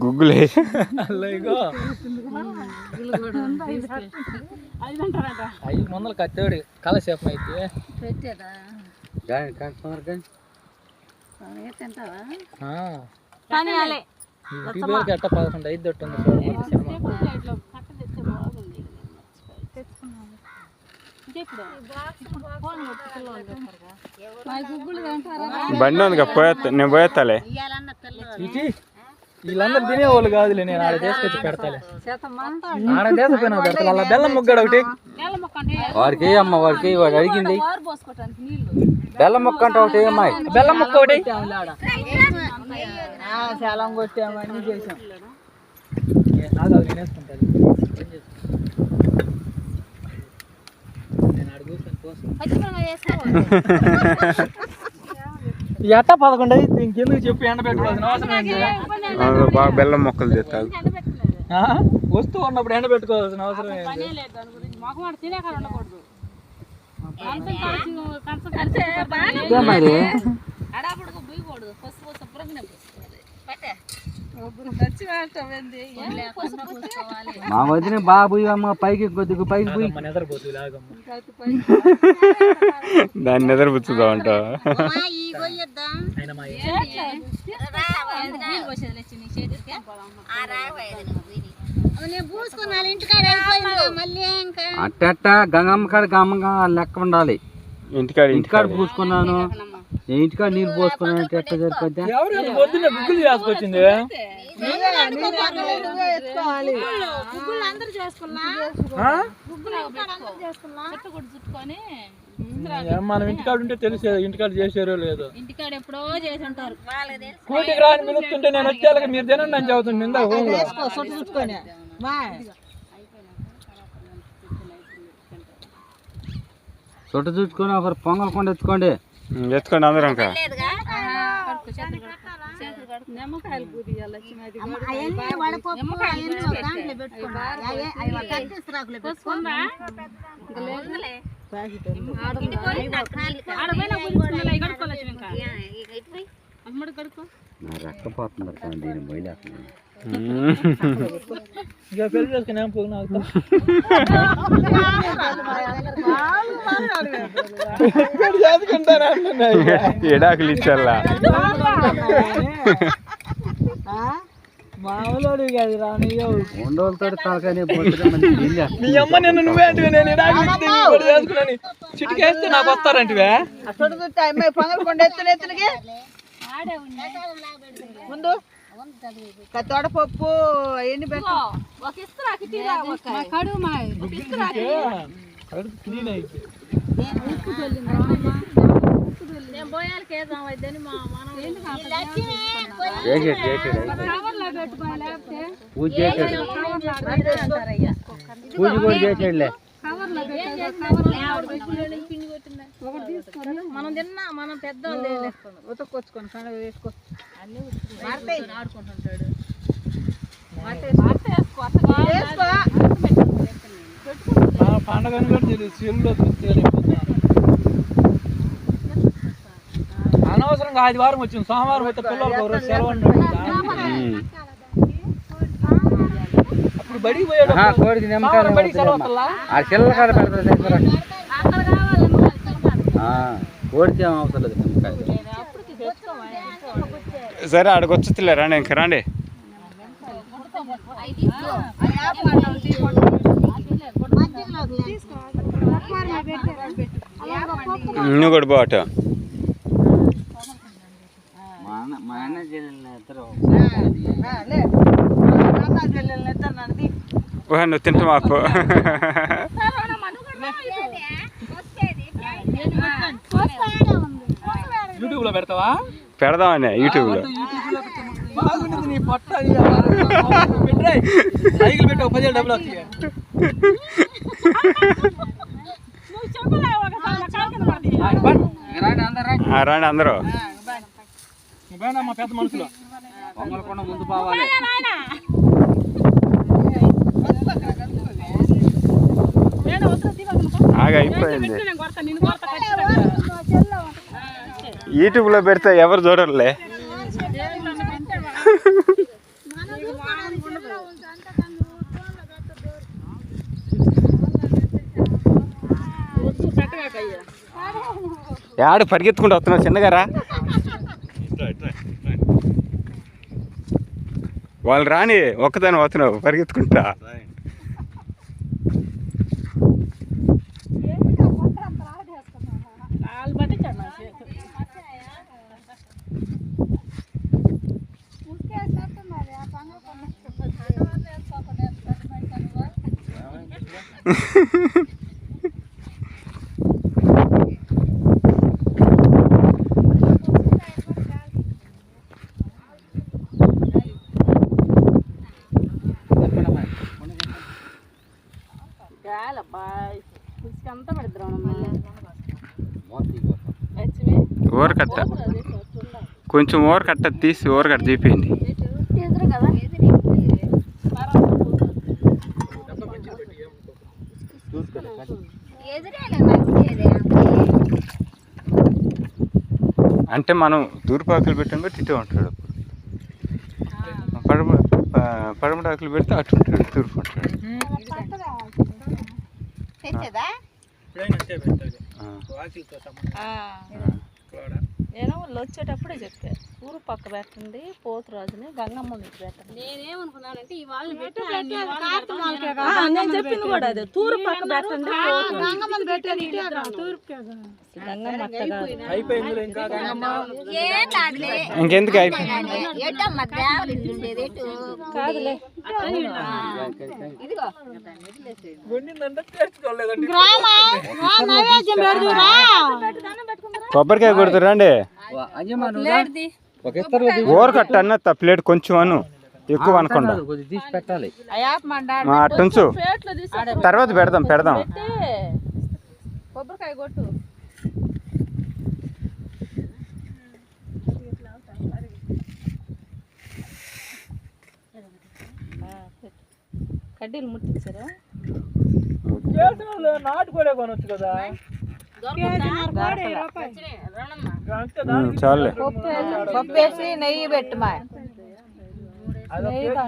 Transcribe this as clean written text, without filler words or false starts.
గుగ్గులే అవి ముందర కత్తేడు కాలక్షేపం అయితే ఎట్ట 11 ఐదు దొట్టుంది బండి ఉంది పోయేస్తా నేను పోయేస్తాలే వీళ్ళందరూ తినేవాళ్ళు కాదులే నేను ఆడ తీసుకొచ్చి పెడతాలే ఆడ తీసుకుపోయినా పెడతా అలా బెల్లం ముగ్గాడు ఒకటి వాడికి అమ్మ వాడికి వాడు అడిగింది బెల్లం మొక్క అంటే ఒకటి అమ్మాయి బెల్లం ముక్క ఒకటి చాలా కొట్టాము అన్ని చేసాం నేనేసుకుంటాను నేను అడుగుతాను ఎట్ట 11 అయితే ఇంకెందుకు చెప్పి ఎండ పెట్టుకోవాల్సిన అవసరం బాగా బెల్లం మొక్కలు తెస్తాను వస్తువు ఉన్నప్పుడు ఎండ పెట్టుకోవాల్సిన అవసరం మరి మా వదిన బాబు అమ్మ పైకి కొద్దిగా పైకి పోయి దాన్ని నిద్రపుచ్చుదా అంట అట్ట గంగమ్మ కాడ గమ్మగా లెక్క ఉండాలి ఇంటికాడ పూసుకున్నాను ఇంటికాడ నీళ్ళు పోసుకున్నాను అంటే ఎట్లా సరిపోద్ది గుగ్గులు చేసుకొచ్చింది మనం ఇంటికాడ ఉంటే తెలిసేది ఇంటికాడ చేసారో లేదో కూటికి రాని పిలుస్తుంటే నేను వచ్చేళ్ళకి మీరు తినండి అని చెబుతుంది చుట్ట చూసుకొని ఒకరు పొంగల్ కొండ ఎత్తుకోండి ఎత్తుకోండి అందరం ఇంకా రక్కపోతుంది దీని మొయిలే ఇక పెళ్లి చేసుకుని ఏం పోయి నాకు ఎడాకులు ఇచ్చారా మామూలు కాదు రానియో ఉండోళ్ళతో తలకాయ మీ అమ్మ నిన్ను నువ్వే అంటే నేను చేసుకున్నాను చిటికేస్తే నాకు వస్తారంటివే ముందు తోడపప్పు అవన్నీ క్లీన్ అయితే పూజ చేసాడు పూజ కూడా చేసాడులే మనం తిన్నా మనం పెద్ద ఉతకొచ్చుకొని వేసుకో ఆడుకుంటుంటాడు పండగ సెల్లో అనవసరంగా ఆదివారం వచ్చింది సోమవారం అయితే పిల్లలు సెలవు అప్పుడు బడికి పోయాడు కోడికి నిమ్మకాయలు చిల్లర కాడ పెడతారు కోడికి ఏం అవసరం లేదు నిమ్మకాయలు సరే ఆడికి వచ్చేలేరా ఇంక రండి నువ్వు కూడా బాట మా అన్న చెల్లెలు ఇద్దరు నువ్వు తింటా మాకు యూట్యూబ్ లో పెడతావా పెడదామని యూట్యూబ్ లో బాగుంటుంది నీ పొట్ట సైకిల్ పెట్టు 10 డబ్బులు వస్తాయి రండి అందరూ మా పెద్ద మనుషులు పొంగల్కొండ ముందు పోవాలి ఆగా అయిపోయింది యూట్యూబ్లో పెడితే ఎవరు చూడరులే యాడు పరిగెత్తుకుంటూ వస్తున్నావు చిన్నగారా. వాళ్ళు రాని ఒక్కదాని వస్తున్నావు పరిగెత్తుకుంటా. ఊరకట్ట కొంచెం ఊరకట్ట తీసి ఊరకట్ట తీపియండి. అంటే మనం దూర్పాకులు పెట్టాం బట్టి ఇటే ఉంటాడు. పడమడాకులు పెడితే అటు ఉంటాడు, తూర్పు ఉంటాడు. నేను వాళ్ళు వచ్చేటప్పుడే చెప్పా ఊరు పక్క పెట్టండి, పోతురాజుని గంగమ్మ మీకు పెట్టండి. నేనేమనుకున్నానంటే ఈ వాళ్ళని నేను చెప్పింది కూడా అదే, తూరు పక్క పెట్టండి. ఇంకెందుకు అయిపోయింది. కాదులే కొబ్బరికాయ కొడుతురు రండి. ఊరకట్ట అన్న ప్లేట్ కొంచెం అను, ఎక్కువ అనకుండా తీసి పెట్టాలి. అట్టుంచు, తర్వాత పెడదాం. కొబ్బరికాయ కొట్టు. కడ్డీలు ముట్టించారా? నాటుకోలే కొనొచ్చు కదా. చాలే. పప్పేసి నెయ్యి పెట్టు మా. అదొక